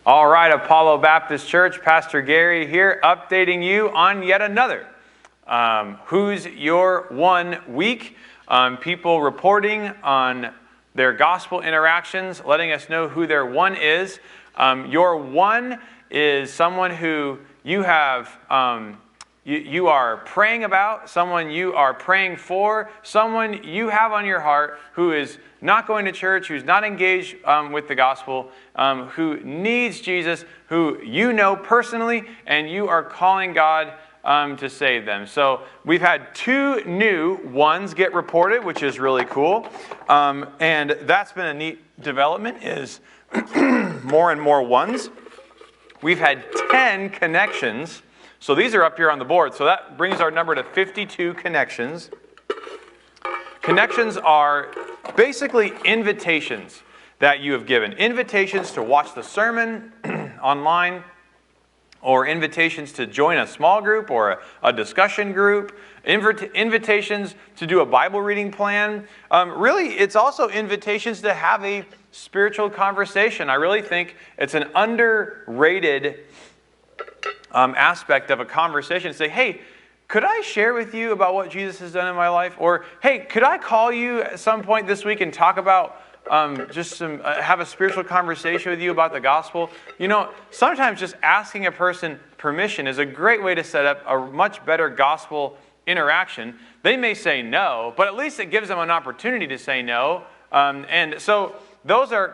All right, Apollo Baptist Church, Pastor Gary here, updating you on yet another Who's Your One week. People reporting on their gospel interactions, letting us know who their one is. Your one is someone who you have, you are praying about, someone you are praying for, someone you have on your heart who is not going to church, who's not engaged with the gospel, who needs Jesus, who you know personally, and you are calling God to save them. So we've had 2 new ones get reported, which is really cool. And that's been a neat development, is more and more ones. We've had 10 connections. So these are up here on the board. So that brings our number to 52 connections. Connections are basically invitations that you have given. Invitations to watch the sermon online, or invitations to join a small group or a discussion group, invitations to do a Bible reading plan. Really, it's also invitations to have a spiritual conversation. I really think it's an underrated aspect of a conversation. Say, hey, could I share with you about what Jesus has done in my life? Or, hey, could I call you at some point this week and talk about have a spiritual conversation with you about the gospel? You know, sometimes just asking a person permission is a great way to set up a much better gospel interaction. They may say no, but at least it gives them an opportunity to say no. And so those are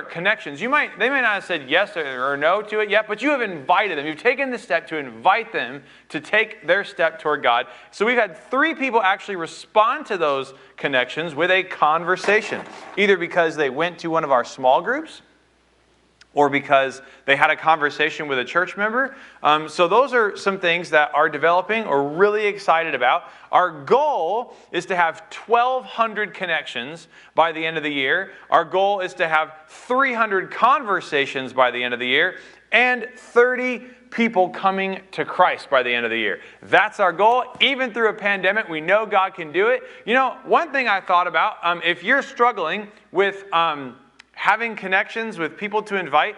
connections. They may not have said yes or no to it yet, but you have invited them. You've taken the step to invite them to take their step toward God. So we've had 3 people actually respond to those connections with a conversation, either because they went to one of our small groups or because they had a conversation with a church member. So those are some things that are developing or really excited about. Our goal is to have 1,200 connections by the end of the year. Our goal is to have 300 conversations by the end of the year, and 30 people coming to Christ by the end of the year. That's our goal. Even through a pandemic, we know God can do it. You know, one thing I thought about, if you're struggling with having connections with people to invite,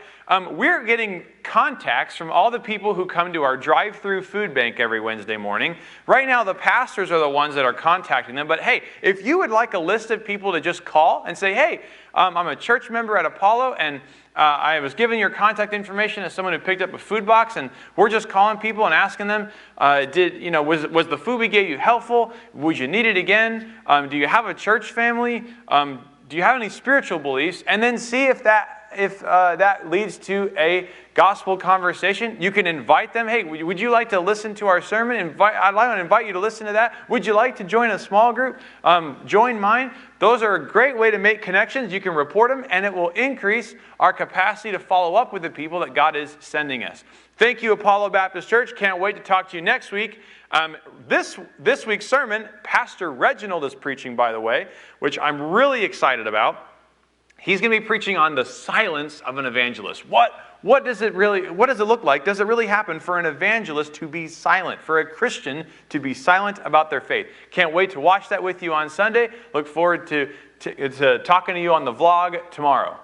we're getting contacts from all the people who come to our drive-through food bank every Wednesday morning. Right now, the pastors are the ones that are contacting them. But hey, if you would like a list of people to just call and say, hey, I'm a church member at Apollo, and I was given your contact information as someone who picked up a food box, and we're just calling people and asking them, was the food we gave you helpful? Would you need it again? Do you have a church family? Do you have any spiritual beliefs? And then see if that leads to a gospel conversation. You can invite them. Hey, would you like to listen to our sermon? I'd like to invite you to listen to that. Would you like to join a small group? Join mine. Those are a great way to make connections. You can report them, and it will increase our capacity to follow up with the people that God is sending us. Thank you, Apollo Baptist Church. Can't wait to talk to you next week. This week's sermon, Pastor Reginald is preaching, by the way, which I'm really excited about. He's going to be preaching on the silence of an evangelist. What does it look like? Does it really happen for an evangelist to be silent, for a Christian to be silent about their faith? Can't wait to watch that with you on Sunday. Look forward to talking to you on the vlog tomorrow.